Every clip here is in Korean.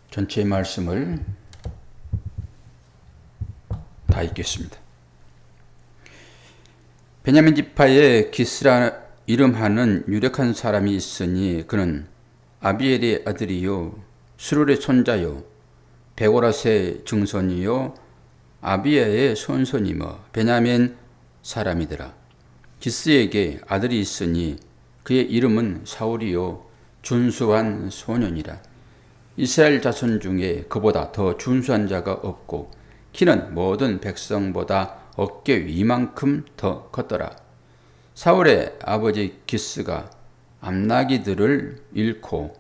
전체 말씀을 다 읽겠습니다. 베냐민 지파에 기스라 이름하는 유력한 사람이 있으니 그는 아비엘의 아들이요 수룰의 손자요 베고라스의 증손이요 아비야의 손손이며 베냐민 사람이더라. 기스에게 아들이 있으니 그의 이름은 사울이요 준수한 소년이라. 이스라엘 자손 중에 그보다 더 준수한 자가 없고 키는 모든 백성보다 어깨 위만큼 더 컸더라. 사울의 아버지 기스가 암나기들을 잃고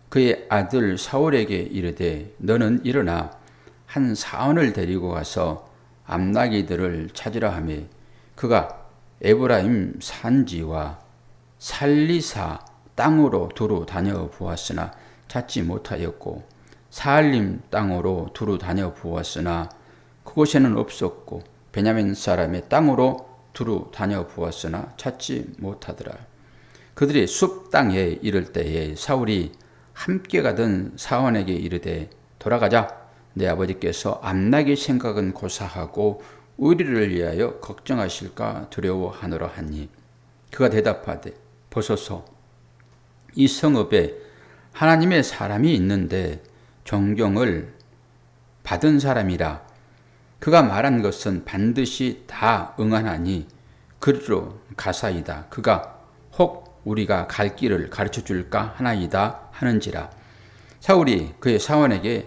그의 아들 사울에게 이르되 너는 일어나 한 사원을 데리고 가서 암나기들을 찾으라 하며 그가 에브라임 산지와 살리사 땅으로 두루 다녀 보았으나 찾지 못하였고 사알림 땅으로 두루 다녀 보았으나 그곳에는 없었고 베냐민 사람의 땅으로 두루 다녀 보았으나 찾지 못하더라. 그들이 숲 땅에 이를 때에 사울이 함께 가던 사원에게 이르되 돌아가자. 내 아버지께서 암나기 생각은 고사하고 우리를 위하여 걱정하실까 두려워하노라 하니 그가 대답하되 보소서 이 성읍에 하나님의 사람이 있는데 존경을 받은 사람이라 그가 말한 것은 반드시 다 응하나니 그리로 가사이다. 그가 혹 우리가 갈 길을 가르쳐 줄까 하나이다 하는지라. 사울이 그의 사원에게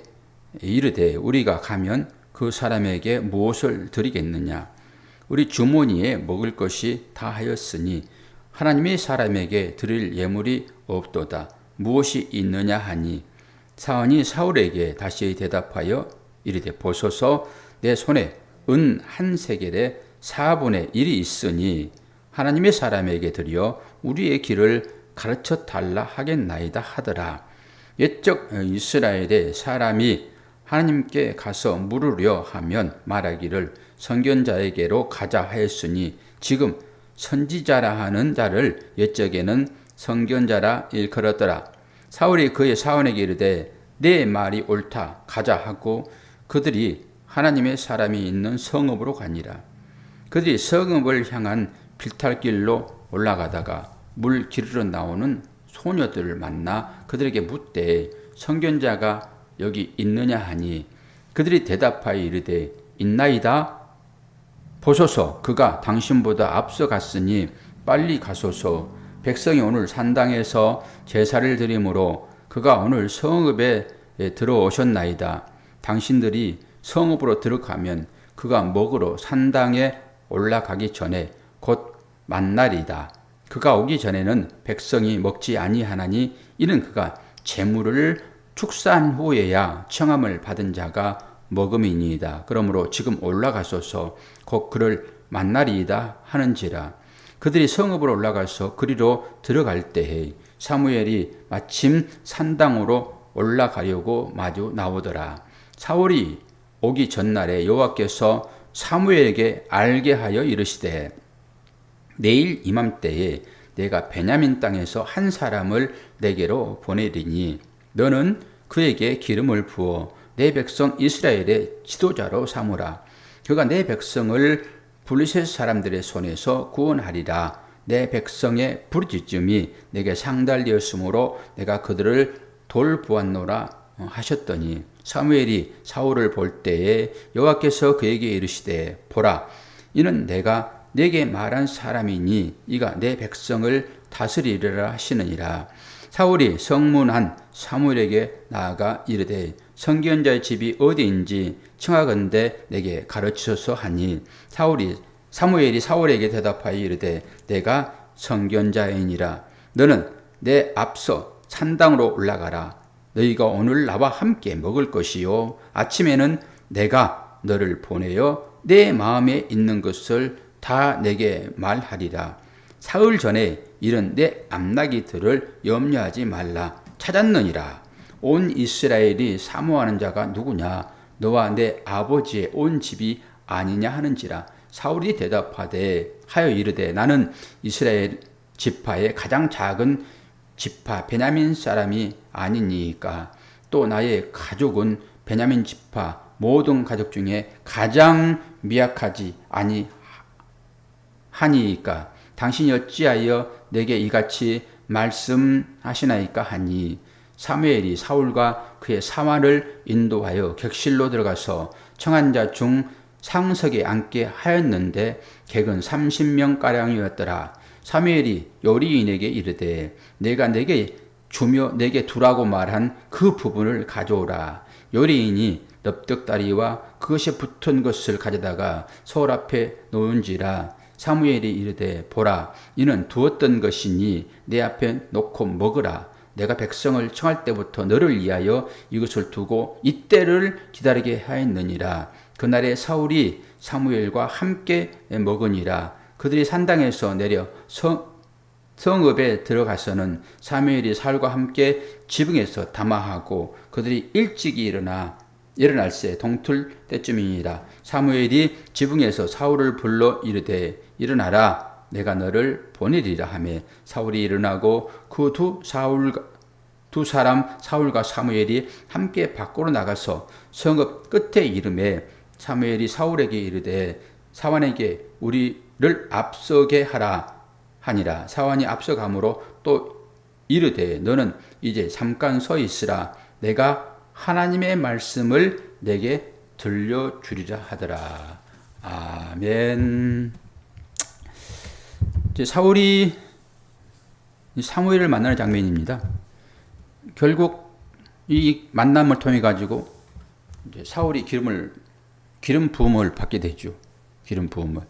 이르되 우리가 가면 그 사람에게 무엇을 드리겠느냐. 우리 주머니에 먹을 것이 다하였으니 하나님의 사람에게 드릴 예물이 없도다. 무엇이 있느냐 하니 사원이 사울에게 다시 대답하여 이르되 보소서 내 손에 은 한 세겔의 4분의 1이 있으니 하나님의 사람에게 드려 우리의 길을 가르쳐 달라 하겠나이다 하더라. 옛적 이스라엘의 사람이 하나님께 가서 물으려 하면 말하기를 선견자에게로 가자 하였으니 지금 선지자라 하는 자를 옛적에는 선견자라 일컬었더라. 사울이 그의 사원에게 이르되 내 말이 옳다 가자 하고 그들이 하나님의 사람이 있는 성읍으로 가니라. 그들이 성읍을 향한 빌탈길로 올라가다가 물 기르러 나오는 소녀들을 만나 그들에게 묻되 선견자가 여기 있느냐 하니 그들이 대답하여 이르되 있나이다. 보소서 그가 당신보다 앞서 갔으니 빨리 가소서. 백성이 오늘 산당에서 제사를 드리므로 그가 오늘 성읍에 들어오셨나이다. 당신들이 성읍으로 들어가면 그가 먹으러 산당에 올라가기 전에 곧 만날이다. 그가 오기 전에는 백성이 먹지 아니하나니 이는 그가 제물을 축사한 후에야 청함을 받은 자가 먹음이니이다. 그러므로 지금 올라가소서 곧 그를 만나리이다 하는지라. 그들이 성읍으로 올라가서 그리로 들어갈 때에 사무엘이 마침 산당으로 올라가려고 마주 나오더라. 사울이 오기 전날에 여호와께서 사무엘에게 알게 하여 이르시되 내일 이맘때에 내가 베냐민 땅에서 한 사람을 내게로 보내리니 너는 그에게 기름을 부어 내 백성 이스라엘의 지도자로 삼으라. 그가 내 백성을 블레셋 사람들의 손에서 구원하리라. 내 백성의 부르짖음이 내게 상달되었으므로 내가 그들을 돌보았노라 하셨더니 사무엘이 사울을 볼 때에 여호와께서 그에게 이르시되 보라 이는 내가 내게 말한 사람이니 이가 내 백성을 다스리리라 하시느니라. 사울이 성문한 사무엘에게 나아가 이르되 선견자의 집이 어디인지 청하건대 내게 가르치소서 하니 사무엘이 사울에게 대답하여 이르되 내가 선견자이니라. 너는 내 앞서 산당으로 올라가라. 너희가 오늘 나와 함께 먹을 것이요 아침에는 내가 너를 보내어 내 마음에 있는 것을 다 내게 말하리라. 사흘 전에 이른 내 암나기들을 염려하지 말라. 찾았느니라. 온 이스라엘이 사모하는 자가 누구냐? 너와 내 아버지의 온 집이 아니냐 하는지라. 사울이 대답하되 하여 이르되 나는 이스라엘 지파의 가장 작은 지파 베냐민 사람이 아니니까 또 나의 가족은 베냐민 지파 모든 가족 중에 가장 미약하지 아니하니이까 당신이 어찌하여 내게 이같이 말씀하시나이까 하니 사무엘이 사울과 그의 사환을 인도하여 객실로 들어가서 청한 자 중 상석에 앉게 하였는데 객은 30명가량이었더라. 사무엘이 요리인에게 이르되 내가 내게 주며 내게 두라고 말한 그 부분을 가져오라. 요리인이 넙득다리와 그것에 붙은 것을 가져다가 서울 앞에 놓은지라. 사무엘이 이르되 보라 이는 두었던 것이니 내 앞에 놓고 먹으라. 내가 백성을 청할 때부터 너를 위하여 이것을 두고 이때를 기다리게 하였느니라. 그날에 사울이 사무엘과 함께 먹으니라. 그들이 산당에서 내려 성읍에 들어가서는 사무엘이 사울과 함께 지붕에서 담화하고 그들이 일찍이 일어날새 동틀 때쯤이니라. 사무엘이 지붕에서 사울을 불러 이르되 일어나라 내가 너를 보내리라 하매 사울이 일어나고 그 두 사람 사울과 사무엘이 함께 밖으로 나가서 성읍 끝에 이르매 사무엘이 사울에게 이르되 사환에게 우리를 앞서게 하라 하니라. 사환이 앞서가므로 또 이르되 너는 이제 잠깐 서 있으라 내가 하나님의 말씀을 내게 들려주리라 하더라. 아멘. 이제 사울이 사무엘을 만나는 장면입니다. 결국 이 만남을 통해 가지고 이제 사울이 기름 부음을 받게 되죠. 기름 부음을.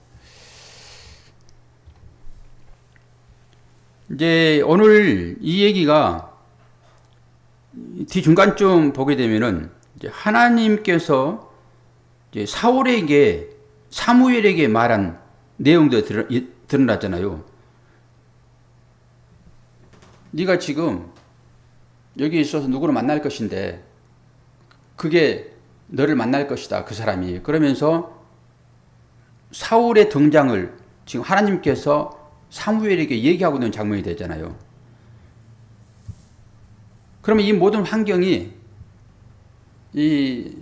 이제 오늘 이 얘기가 뒤중간쯤 보게 되면은 이제 하나님께서 이제 사무엘에게 말한 내용도 드러나잖아요. 네가 지금 여기 있어서 누구를 만날 것인데 그게 너를 만날 것이다. 그 사람이. 그러면서 사울의 등장을 지금 하나님께서 사무엘에게 얘기하고 있는 장면이 되잖아요. 그러면 이 모든 환경이 이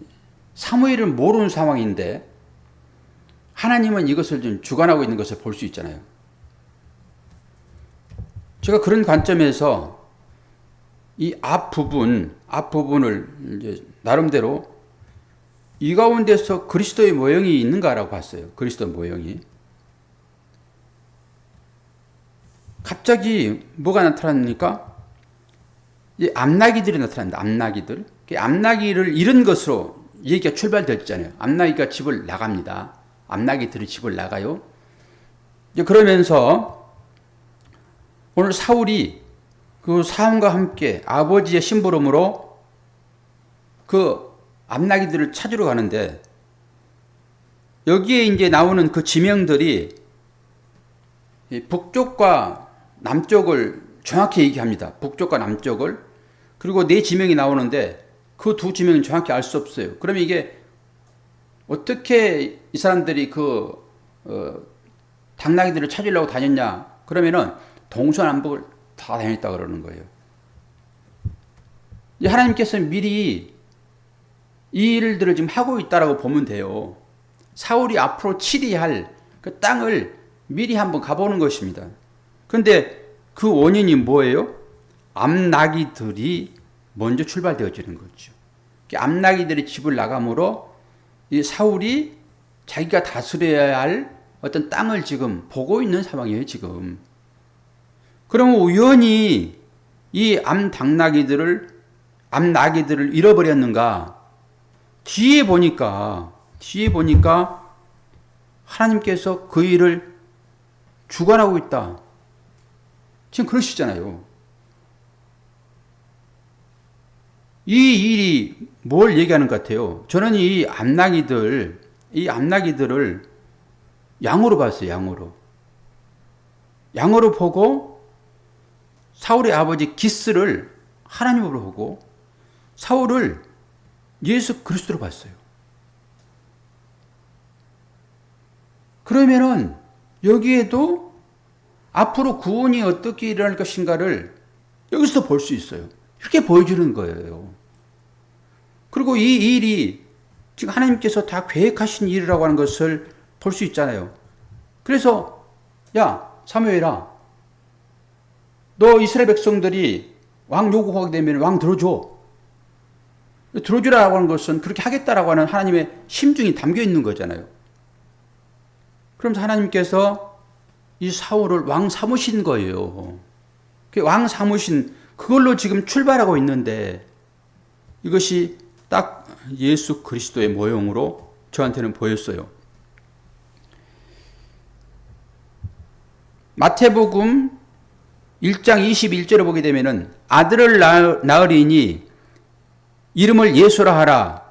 사무엘을 모르는 상황인데 하나님은 이것을 좀 주관하고 있는 것을 볼 수 있잖아요. 제가 그런 관점에서 이 앞부분을 이제 나름대로 이 가운데서 그리스도의 모형이 있는가라고 봤어요. 그리스도 모형이. 갑자기 뭐가 나타납니까? 이 암나기들이 나타납니다. 암나기들. 암나기를 잃은 것으로 얘기가 출발됐잖아요. 암나기가 집을 나갑니다. 암나기들이 집을 나가요. 이제 그러면서 오늘 사울이 그 사함과 함께 아버지의 심부름으로 그 암나기들을 찾으러 가는데 여기에 이제 나오는 그 지명들이 북쪽과 남쪽을 정확히 얘기합니다. 북쪽과 남쪽을. 그리고 네 지명이 나오는데 그 두 지명은 정확히 알 수 없어요. 그러면 이게 어떻게 이 사람들이 당나귀들을 찾으려고 다녔냐? 그러면은 동서남북을 다 다녔다 그러는 거예요. 하나님께서 미리 이 일들을 지금 하고 있다라고 보면 돼요. 사울이 앞으로 치리할 그 땅을 미리 한번 가보는 것입니다. 그런데 그 원인이 뭐예요? 암나귀들이 먼저 출발되어지는 거죠. 암나귀들이 집을 나가므로 이 사울이 자기가 다스려야 할 어떤 땅을 지금 보고 있는 상황이에요, 지금. 그러면 우연히 이 암나귀들을 잃어버렸는가? 뒤에 보니까 하나님께서 그 일을 주관하고 있다. 지금 그러시잖아요. 이 일이 뭘 얘기하는 것 같아요? 저는 이 암나귀들을 양으로 봤어요, 양으로 보고 사울의 아버지 기스를 하나님으로 보고 사울을 예수 그리스도로 봤어요. 그러면은 여기에도 앞으로 구원이 어떻게 일어날 것인가를 여기서 볼 수 있어요. 이렇게 보여주는 거예요. 그리고 이 일이 지금 하나님께서 다 계획하신 일이라고 하는 것을 볼 수 있잖아요. 그래서 야 사무엘아, 너 이스라엘 백성들이 왕 요구하게 되면 왕 들어줘. 들어주라고 하는 것은 그렇게 하겠다라고 하는 하나님의 심중이 담겨 있는 거잖아요. 그러면서 하나님께서 이 사울을 왕 삼으신 거예요. 왕 삼으신 그걸로 지금 출발하고 있는데 이것이 딱 예수 그리스도의 모형으로 저한테는 보였어요. 마태복음 1장 21절을 보게 되면은 아들을 낳으리니 이름을 예수라 하라.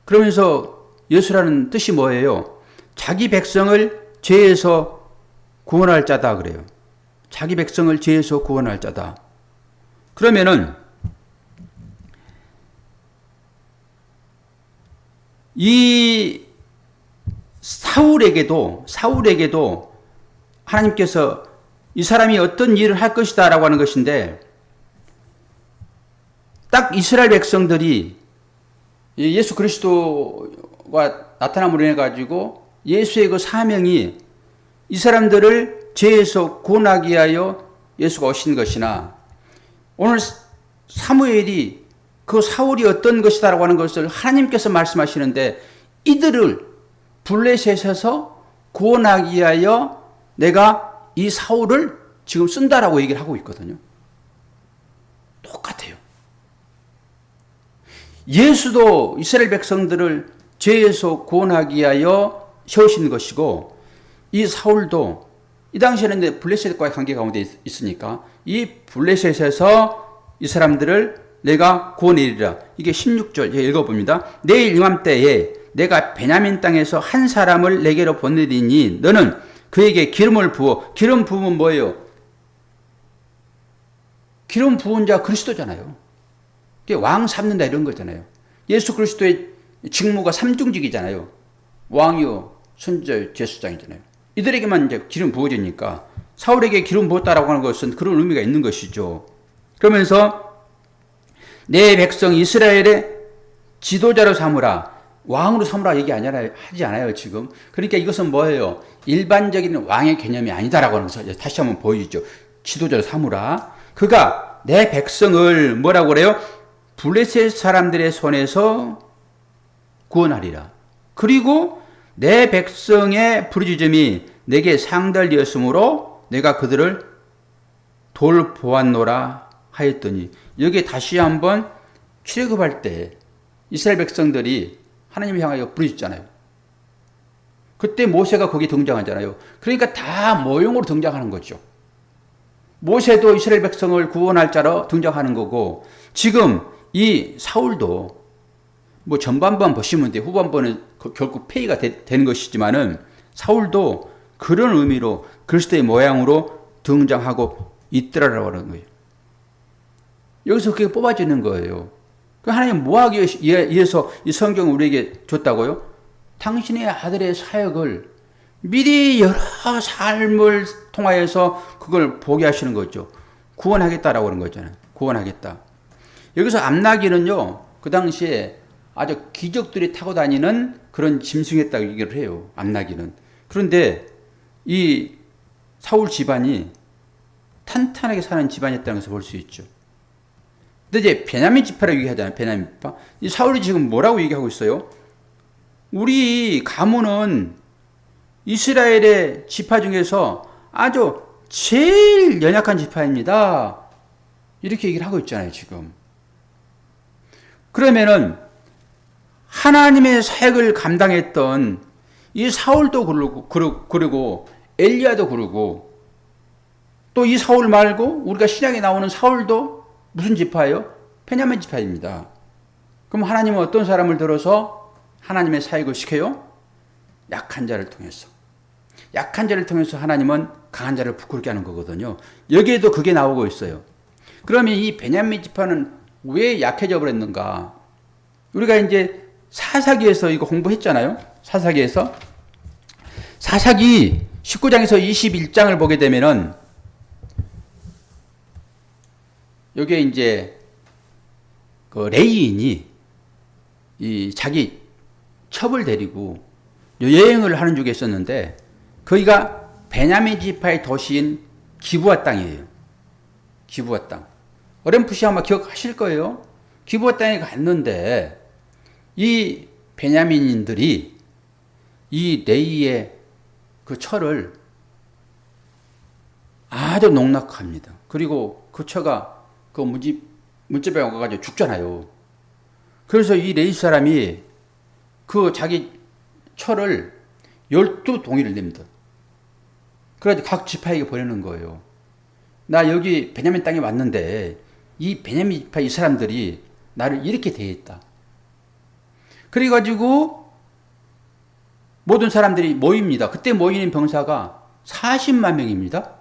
그러면서 예수라는 뜻이 뭐예요? 자기 백성을 죄에서 구원할 자다 그래요. 자기 백성을 죄에서 구원할 자다. 그러면은 이 사울에게도 하나님께서 이 사람이 어떤 일을 할 것이다 라고 하는 것인데, 딱 이스라엘 백성들이 예수 그리스도가 나타남으로 인해 가지고 예수의 그 사명이 이 사람들을 죄에서 구원하기 위하여 예수가 오신 것이나, 오늘 사무엘이 그 사울이 어떤 것이다 라고 하는 것을 하나님께서 말씀하시는데, 이들을 블레셋에서 구원하기 위하여 내가 이 사울을 지금 쓴다라고 얘기를 하고 있거든요. 똑같아요. 예수도 이스라엘 백성들을 죄에서 구원하기 위하여 세우신 것이고, 이 사울도 이 당시에는 블레셋과의 관계 가운데 있으니까 이 블레셋에서 이 사람들을 내가 구원하리라. 이게 16절 읽어봅니다. 내일 이맘때에 내가 베냐민 땅에서 한 사람을 내게로 보내리니 너는 그에게 기름을 부어. 기름 부으면 뭐예요? 기름 부은 자 그리스도잖아요. 왕 삼는다 이런 거잖아요. 예수 그리스도의 직무가 삼중직이잖아요. 왕이요, 선지자요, 제사장이잖아요. 이들에게만 이제 기름 부어지니까 사울에게 기름 부었다라고 하는 것은 그런 의미가 있는 것이죠. 그러면서 내 백성 이스라엘의 지도자로 삼으라. 왕으로 삼으라 얘기 하지 않아요, 지금. 그러니까 이것은 뭐예요? 일반적인 왕의 개념이 아니다라고 하는 것을 다시 한번 보여주죠. 지도자로 삼으라. 그가 내 백성을 뭐라고 그래요? 블레셋 사람들의 손에서 구원하리라. 그리고 내 백성의 부르짖음이 내게 상달되었으므로 내가 그들을 돌보았노라 하였더니, 여기에 다시 한번 출애굽할 때 이스라엘 백성들이 하나님을 향하여 부르짖잖아요. 그때 모세가 거기 등장하잖아요. 그러니까 다 모형으로 등장하는 거죠. 모세도 이스라엘 백성을 구원할 자로 등장하는 거고, 지금 이 사울도 뭐 전반부만 보시면 돼. 후반부는 결국 폐위가 되는 것이지만은 사울도 그런 의미로 그리스도의 모양으로 등장하고 있더라라고 하는 거예요. 여기서 그게 뽑아지는 거예요. 하나님 뭐 하기 위해서 이 성경을 우리에게 줬다고요? 당신의 아들의 사역을 미리 여러 삶을 통하여서 그걸 보게 하시는 거죠. 구원하겠다라고 하는 거잖아요. 구원하겠다. 여기서 암나기는요, 그 당시에 아주 귀족들이 타고 다니는 그런 짐승이었다고 얘기를 해요. 암나기는. 그런데 이 사울 집안이 탄탄하게 사는 집안이었다는 것을 볼 수 있죠. 근데 이제 베냐민 지파라고 얘기하잖아요. 베냐민 지파. 이 사울이 지금 뭐라고 얘기하고 있어요? 우리 가문은 이스라엘의 지파 중에서 아주 제일 연약한 지파입니다. 이렇게 얘기를 하고 있잖아요, 지금. 그러면은 하나님의 사역을 감당했던 이 사울도 그러고 엘리야도 그러고, 또 이 사울 말고 우리가 신약에 나오는 사울도 무슨 지파예요? 베냐민 지파입니다. 그럼 하나님은 어떤 사람을 들어서 하나님의 사역을 시켜요? 약한 자를 통해서. 약한 자를 통해서 하나님은 강한 자를 부끄럽게 하는 거거든요. 여기에도 그게 나오고 있어요. 그러면 이 베냐민 지파는 왜 약해져 버렸는가? 우리가 이제 사사기에서 이거 공부했잖아요. 사사기 19장에서 21장을 보게 되면은 여기에 이제 그 레이인이 이 자기 첩을 데리고 여행을 하는 중에 있었는데 거기가 베냐민 지파의 도시인 기브아 땅이에요. 기브아 땅. 어렴풋이 아마 기억하실 거예요. 기브아 땅에 갔는데 이 베냐민인들이 이 레이의 그 처를 아주 농락합니다. 그리고 그 처가 그 문집에 와가지고 죽잖아요. 그래서 이 레이 사람이 그 자기 처를 12동이를 냅니다. 그래가지고 각 지파에게 보내는 거예요. 나 여기 베냐민 땅에 왔는데 이 베냐민 지파 이 사람들이 나를 이렇게 대했다. 그래가지고 모든 사람들이 모입니다. 그때 모이는 병사가 40만 명입니다.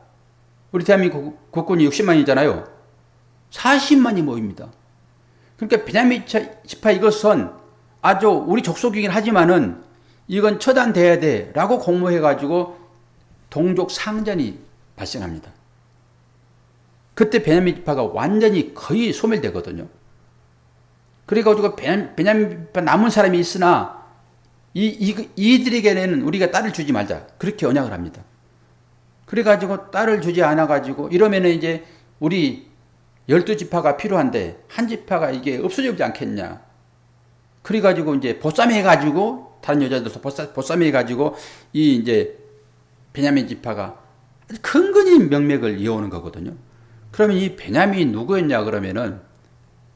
우리 대한민국 국군이 60만이잖아요. 40만이 모입니다. 그러니까 베냐민 지파 이것은 아주 우리 족속이긴 하지만은 이건 처단돼야 돼 라고 공모해가지고 동족 상전이 발생합니다. 그때 베냐민 지파가 완전히 거의 소멸되거든요. 그래가지고 베냐민 지파 남은 사람이 있으나 이들에게는 우리가 딸을 주지 말자. 그렇게 언약을 합니다. 그래가지고 딸을 주지 않아가지고 이러면은 이제 우리 12지파가 필요한데 한 지파가 이게 없어지지 않겠냐. 그래가지고 이제 보쌈 해가지고 다른 여자들도 보쌈 해가지고 이 이제 베냐민 지파가 근근히 명맥을 이어오는 거거든요. 그러면 이 베냐민이 누구였냐 그러면은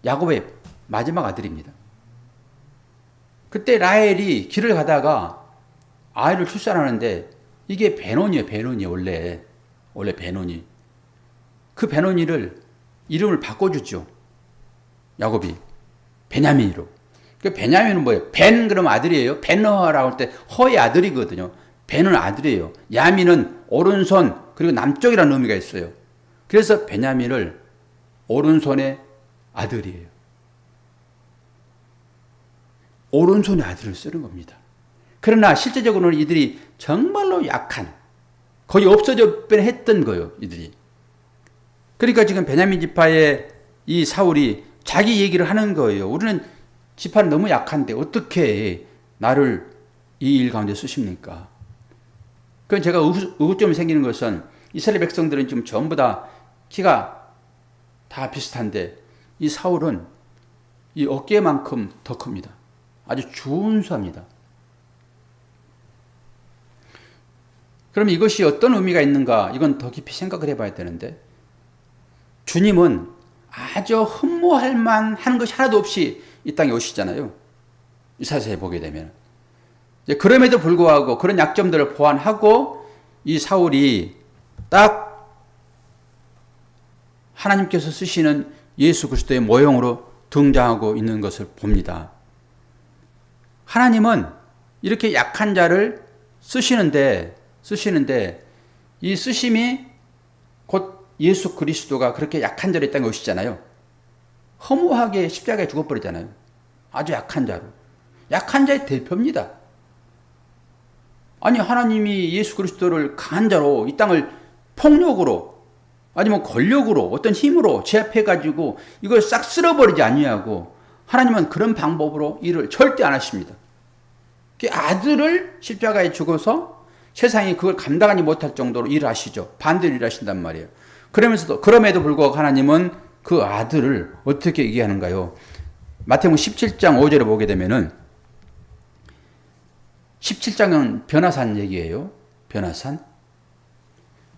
야곱의 마지막 아들입니다. 그때 라헬이 길을 가다가 아이를 출산하는데 이게 베노니예요. 베노니 원래 베노니. 그 베노니를 이름을 바꿔주죠. 야곱이 베냐민으로. 그 베냐민은 뭐예요? 벤 그러면 아들이에요. 베너라고 할 때 허의 아들이거든요. 벤은 아들이에요. 야민은 오른손 그리고 남쪽이라는 의미가 있어요. 그래서 베냐민을 오른손의 아들이에요. 오른손의 아들을 쓰는 겁니다. 그러나 실제적으로는 이들이 정말로 약한 거의 없어져 뻔했던 거예요. 이들이. 그러니까 지금 베냐민 지파의 이 사울이 자기 얘기를 하는 거예요. 우리는 지파는 너무 약한데 어떻게 나를 이 일 가운데 쓰십니까? 그건 제가 의구점이 생기는 것은 이스라엘 백성들은 지금 전부 다 키가 다 비슷한데 이 사울은 이 어깨만큼 더 큽니다. 아주 준수합니다. 그럼 이것이 어떤 의미가 있는가? 이건 더 깊이 생각을 해봐야 되는데 주님은 아주 흠모할 만한 것이 하나도 없이 이 땅에 오시잖아요. 이사야서에 보게 되면. 그럼에도 불구하고 그런 약점들을 보완하고 이 사울이 딱 하나님께서 쓰시는 예수 그리스도의 모형으로 등장하고 있는 것을 봅니다. 하나님은 이렇게 약한 자를 쓰시는데 이 쓰심이 곧 예수 그리스도가 그렇게 약한 자로 이 땅에 오시잖아요. 허무하게 십자가에 죽어버리잖아요. 아주 약한 자로. 약한 자의 대표입니다. 아니 하나님이 예수 그리스도를 강한 자로 이 땅을 폭력으로 아니면 권력으로 어떤 힘으로 제압해가지고 이걸 싹 쓸어버리지 아니하고 하나님은 그런 방법으로 일을 절대 안 하십니다. 아들을 십자가에 죽어서 세상이 그걸 감당하지 못할 정도로 일을 하시죠. 반대로 일하신단 말이에요. 그럼에도 불구하고 하나님은 그 아들을 어떻게 얘기하는가요? 마태복음 17장 5절에 보게 되면은 17장은 변화산 얘기예요.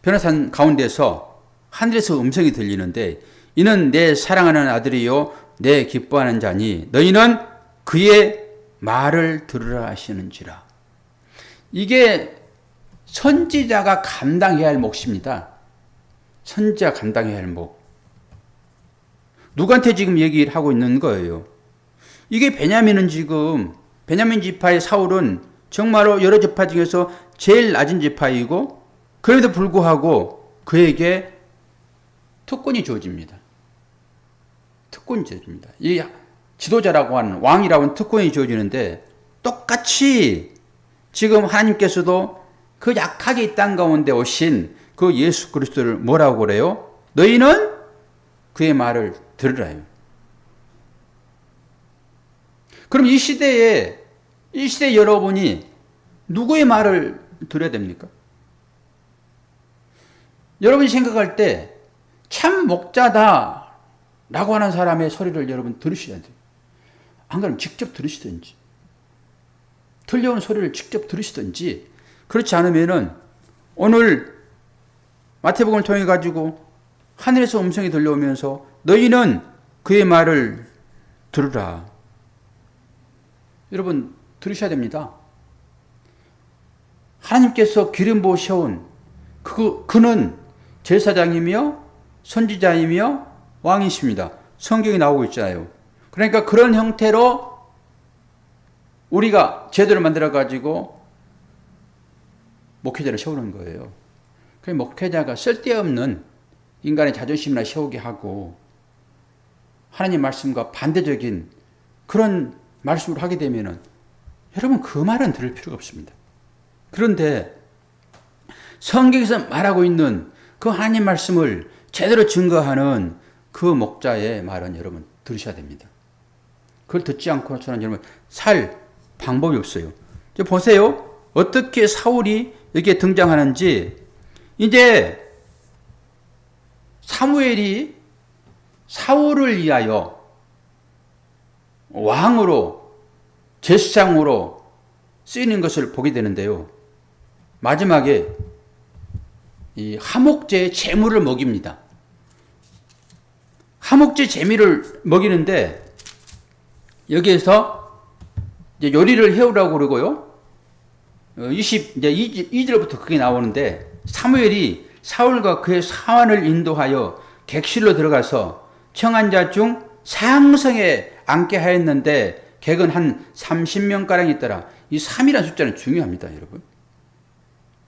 변화산 가운데서 하늘에서 음성이 들리는데 이는 내 사랑하는 아들이요 내 기뻐하는 자니 너희는 그의 말을 들으라 하시는지라. 이게 선지자가 감당해야 할 몫입니다. 선지자가 감당해야 할 몫. 누구한테 지금 얘기를 하고 있는 거예요? 이게 베냐민 지파의 사울은 정말로 여러 지파 중에서 제일 낮은 지파이고 그럼에도 불구하고 그에게 특권이 주어집니다. 이 지도자라고 하는 왕이라고 하는 특권이 주어지는데 똑같이 지금 하나님께서도 그 약하게 이 땅 가운데 오신 그 예수 그리스도를 뭐라고 그래요? 너희는 그의 말을 들으라요. 그럼 이 시대 여러분이 누구의 말을 들어야 됩니까? 여러분이 생각할 때 참 목자다 라고 하는 사람의 소리를 여러분 들으셔야 돼요. 안 그러면 직접 들으시든지, 들려온 소리를 직접 들으시든지, 그렇지 않으면은 오늘 마태복음을 통해 가지고 하늘에서 음성이 들려오면서 너희는 그의 말을 들으라. 여러분 들으셔야 됩니다. 하나님께서 기름 부으셔온 그는 제사장이며 선지자이며 왕이십니다. 성경에 나오고 있잖아요. 그러니까 그런 형태로 우리가 제도를 만들어 가지고 목회자를 세우는 거예요. 그 목회자가 쓸데없는 인간의 자존심이나 세우게 하고 하나님 말씀과 반대적인 그런 말씀을 하게 되면은 여러분 그 말은 들을 필요가 없습니다. 그런데 성경에서 말하고 있는 그 하나님 말씀을 제대로 증거하는 그 목자의 말은 여러분 들으셔야 됩니다. 그걸 듣지 않고서는 여러분 살 방법이 없어요. 이제 보세요. 어떻게 사울이 여기에 등장하는지. 이제 사무엘이 사울을 위하여 왕으로 제사장으로 쓰이는 것을 보게 되는데요. 마지막에 이 화목제의 제물을 먹입니다. 화목제 제물을 먹이는데 여기에서 이제 요리를 해오라고 그러고요. 22절부터 그게 나오는데 사무엘이 사울과 그의 사환을 인도하여 객실로 들어가서 청한 자 중 상성에 앉게 하였는데 객은 한 30명가량 있더라. 이 3이라는 숫자는 중요합니다, 여러분.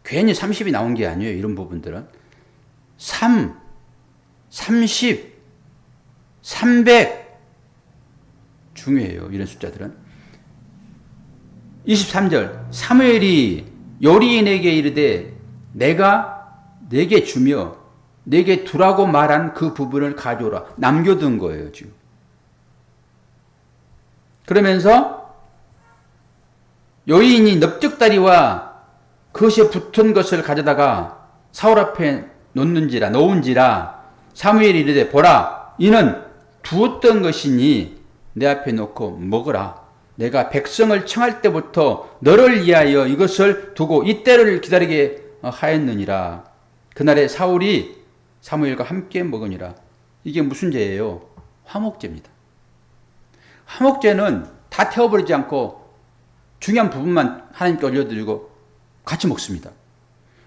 괜히 30이 나온 게 아니에요, 이런 부분들은. 3, 30, 300 중요해요, 이런 숫자들은. 23절 사무엘이 요리인에게 이르되 내가 내게 주며 내게 두라고 말한 그 부분을 가져오라. 남겨둔 거예요, 지금. 그러면서 요인이 넓적다리와 그것에 붙은 것을 가져다가 사울 앞에 놓은지라 사무엘이 이르되 보라 이는 두었던 것이니 내 앞에 놓고 먹으라. 내가 백성을 청할 때부터 너를 위하여 이것을 두고 이때를 기다리게 하였느니라. 그날에 사울이 사무엘과 함께 먹으니라. 이게 무슨 죄예요? 화목제입니다. 화목제는 다 태워버리지 않고 중요한 부분만 하나님께 올려드리고 같이 먹습니다.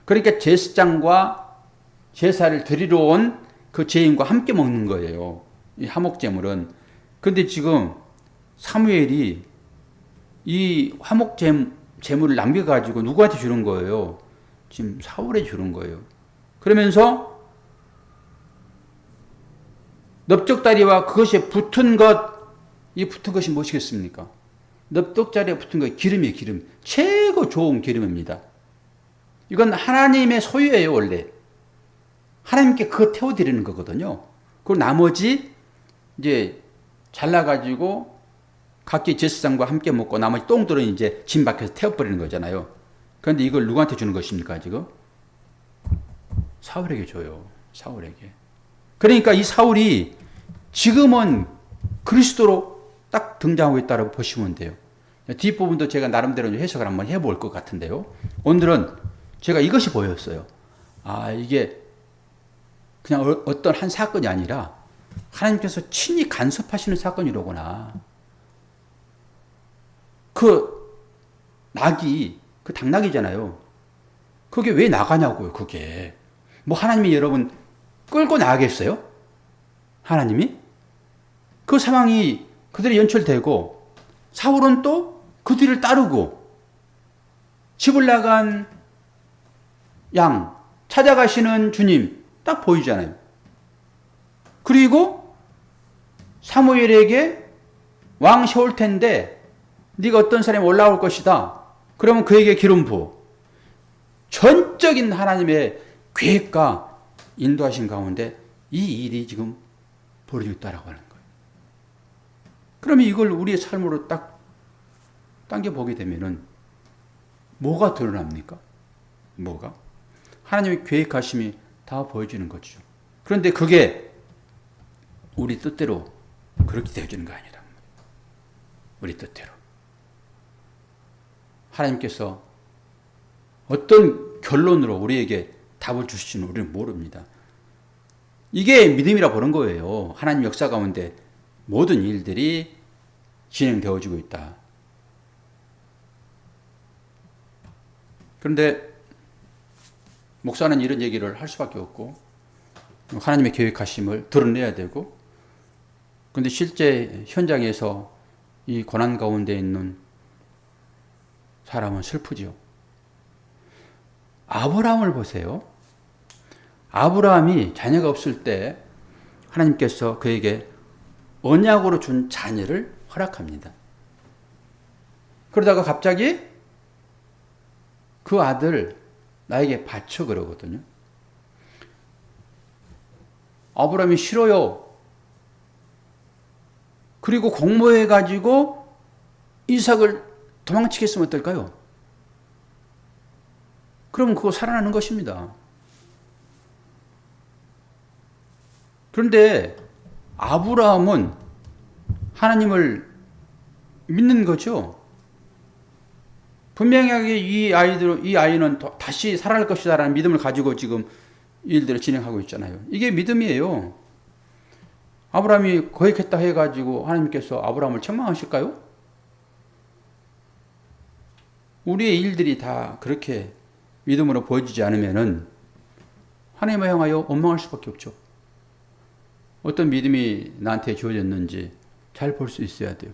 그러니까 제사장과 제사를 드리러 온 그 죄인과 함께 먹는 거예요, 이 화목제물은. 그런데 지금 사무엘이 이 화목제물을 남겨가지고 누구한테 주는 거예요? 지금 사울에 주는 거예요. 그러면서 넓적다리와 그것에 붙은 것, 이 붙은 것이 무엇이겠습니까? 넓적다리에 붙은 것, 기름이에요, 기름. 최고 좋은 기름입니다. 이건 하나님의 소유예요, 원래. 하나님께 그거 태워드리는 거거든요. 그리고 나머지 이제 잘라가지고 각기 제사장과 함께 먹고 나머지 똥들은 이제 짐 밖에서 태워버리는 거잖아요. 그런데 이걸 누구한테 주는 것입니까, 지금? 사울에게 줘요, 사울에게. 그러니까 이 사울이 지금은 그리스도로 딱 등장하고 있다고 보시면 돼요. 뒷부분도 제가 나름대로 해석을 한번 해볼 것 같은데요. 오늘은 제가 이것이 보였어요. 아, 이게 그냥 어떤 한 사건이 아니라 하나님께서 친히 간섭하시는 사건이로구나. 그 낙이, 그 당나귀잖아요. 그게 왜 나가냐고요, 그게. 뭐 하나님이 여러분 끌고 나가겠어요? 하나님이? 그 상황이 그들이 연출되고 사울은 또 그 뒤를 따르고 집을 나간 양 찾아가시는 주님 딱 보이잖아요. 그리고 사무엘에게 왕 세울 텐데 네가 어떤 사람이 올라올 것이다. 그러면 그에게 기름 부어. 전적인 하나님의 계획과 인도하신 가운데 이 일이 지금 벌어지고 있다라고 하는 거예요. 그러면 이걸 우리의 삶으로 딱 당겨보게 되면은 뭐가 드러납니까? 뭐가? 하나님의 계획하심이 다 보여지는 거죠. 그런데 그게 우리 뜻대로 그렇게 되어지는 거 아니라 우리 뜻대로. 하나님께서 어떤 결론으로 우리에게 답을 주실지는 우리는 모릅니다. 이게 믿음이라 보는 거예요. 하나님 역사 가운데 모든 일들이 진행되어지고 있다. 그런데 목사는 이런 얘기를 할 수밖에 없고 하나님의 계획하심을 드러내야 되고, 그런데 실제 현장에서 이 고난 가운데 있는 사람은 슬프지요. 아브라함을 보세요. 아브라함이 자녀가 없을 때 하나님께서 그에게 언약으로 준 자녀를 허락합니다. 그러다가 갑자기 그 아들 나에게 바쳐 그러거든요. 아브라함이 싫어요. 그리고 공모해가지고 이삭을 도망치겠으면 어떨까요? 그러면 그거 살아나는 것입니다. 그런데 아브라함은 하나님을 믿는 거죠. 분명하게 이 아이는 다시 살아날 것이다라는 믿음을 가지고 지금 일들을 진행하고 있잖아요. 이게 믿음이에요. 아브라함이 거역했다 해가지고 하나님께서 아브라함을 책망하실까요? 우리의 일들이 다 그렇게 믿음으로 보여지지 않으면은 하나님을 향하여 원망할 수밖에 없죠. 어떤 믿음이 나한테 주어졌는지 잘 볼 수 있어야 돼요.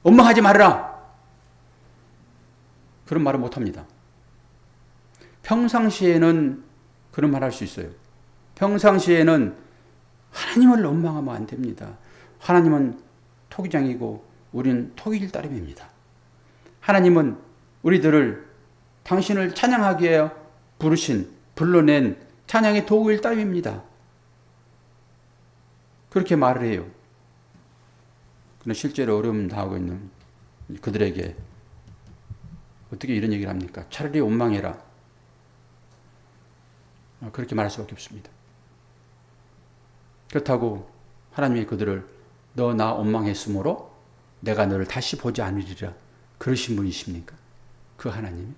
원망하지 말아라! 그런 말을 못합니다. 평상시에는 그런 말 할 수 있어요. 평상시에는 하나님을 원망하면 안 됩니다. 하나님은 토기장이고 우리는 토기일 따름입니다. 하나님은 우리들을 당신을 찬양하기에 불러낸 찬양의 도구일 따름입니다. 그렇게 말을 해요. 그런데 실제로 어려움 당하고 있는 그들에게 어떻게 이런 얘기를 합니까? 차라리 원망해라. 그렇게 말할 수밖에 없습니다. 그렇다고 하나님이 그들을 너 나 원망했으므로 내가 너를 다시 보지 않으리라 그러신 분이십니까? 그 하나님이?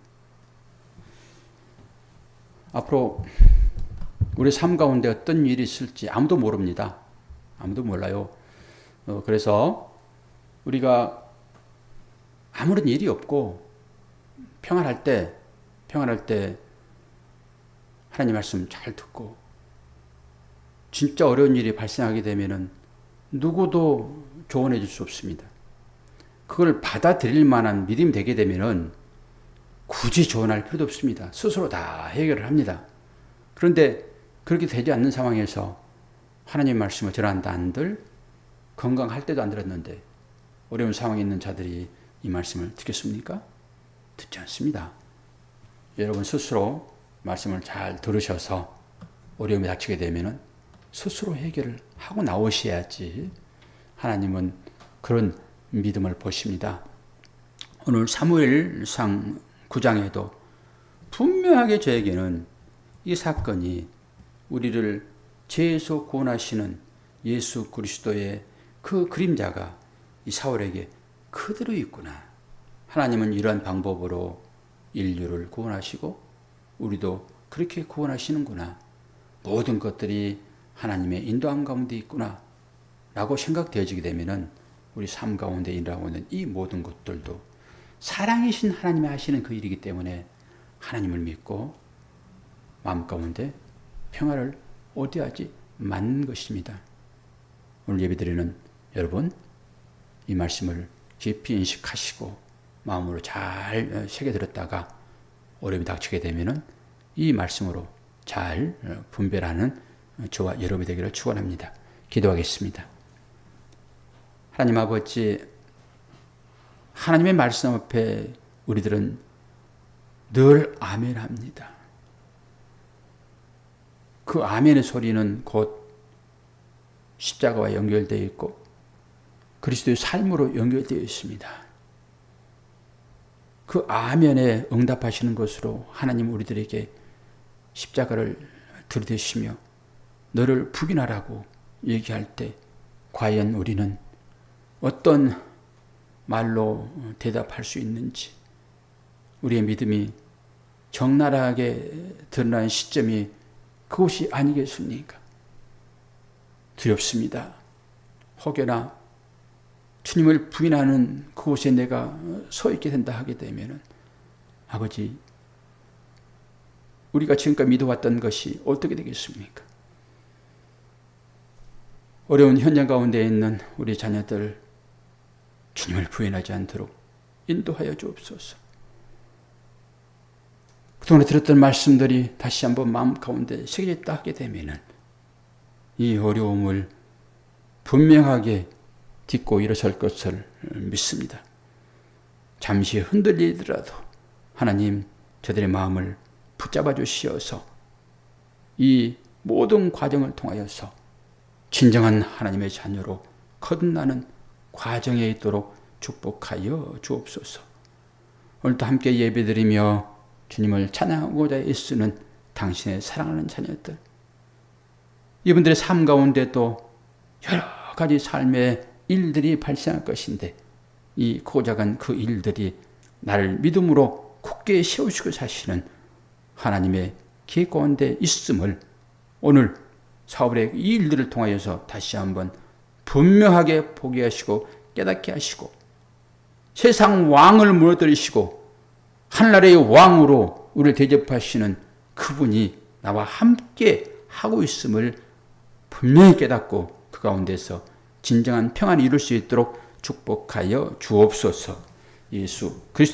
앞으로 우리 삶 가운데 어떤 일이 있을지 아무도 모릅니다. 아무도 몰라요. 그래서 우리가 아무런 일이 없고 평안할 때 하나님 말씀 잘 듣고 진짜 어려운 일이 발생하게 되면은 누구도 조언해 줄 수 없습니다. 그걸 받아들일 만한 믿음이 되게 되면은 굳이 조언할 필요도 없습니다. 스스로 다 해결을 합니다. 그런데 그렇게 되지 않는 상황에서 하나님 말씀을 들었다 한들 건강할 때도 안 들었는데 어려운 상황에 있는 자들이 이 말씀을 듣겠습니까? 듣지 않습니다. 여러분 스스로 말씀을 잘 들으셔서 어려움이 닥치게 되면은 스스로 해결을 하고 나오셔야지 하나님은 그런 믿음을 보십니다. 오늘 사무엘상 9장에도 분명하게 저에게는 이 사건이 우리를 죄에서 구원하시는 예수 그리스도의 그 그림자가 이 사울에게 그대로 있구나. 하나님은 이러한 방법으로 인류를 구원하시고 우리도 그렇게 구원하시는구나. 모든 것들이 하나님의 인도함 가운데 있구나 라고 생각되어지게 되면은 우리 삶 가운데 일어나고 있는 이 모든 것들도 사랑이신 하나님이 하시는 그 일이기 때문에 하나님을 믿고 마음 가운데 평화를 얻어야지 맞는 것입니다. 오늘 예배드리는 여러분 이 말씀을 깊이 인식하시고 마음으로 잘 새겨들었다가 어려움이 닥치게 되면은 이 말씀으로 잘 분별하는 저와 여러분이 되기를 축원합니다. 기도하겠습니다. 하나님 아버지, 하나님의 말씀 앞에 우리들은 늘 아멘합니다. 그 아멘의 소리는 곧 십자가와 연결되어 있고 그리스도의 삶으로 연결되어 있습니다. 그 아멘에 응답하시는 것으로 하나님 우리들에게 십자가를 들이대시며 너를 부인하라고 얘기할 때 과연 우리는 어떤 말로 대답할 수 있는지, 우리의 믿음이 적나라하게 드러난 시점이 그것이 아니겠습니까? 두렵습니다. 혹여나 주님을 부인하는 그곳에 내가 서 있게 된다 하게 되면 아버지, 우리가 지금까지 믿어왔던 것이 어떻게 되겠습니까? 어려운 현장 가운데 있는 우리 자녀들 주님을 부인하지 않도록 인도하여 주옵소서. 그동안에 들었던 말씀들이 다시 한번 마음 가운데 새겨졌다 하게 되면 이 어려움을 분명하게 딛고 일어설 것을 믿습니다. 잠시 흔들리더라도 하나님 저들의 마음을 붙잡아 주시어서 이 모든 과정을 통하여서 진정한 하나님의 자녀로 거듭나는 과정에 있도록 축복하여 주옵소서. 오늘도 함께 예배드리며 주님을 찬양하고자 애쓰는 당신의 사랑하는 자녀들, 이분들의 삶 가운데 또 여러 가지 삶의 일들이 발생할 것인데 이 고작은 그 일들이 나를 믿음으로 굳게 세우시고 사시는 하나님의 계획 가운데 있음을 오늘 사울의 이 일들을 통하여서 다시 한번 분명하게 보게 하시고 깨닫게 하시고 세상 왕을 무너뜨리시고 하늘나라의 왕으로 우리를 대접하시는 그분이 나와 함께 하고 있음을 분명히 깨닫고 그 가운데서 진정한 평안을 이룰 수 있도록 축복하여 주옵소서. 예수 그리스도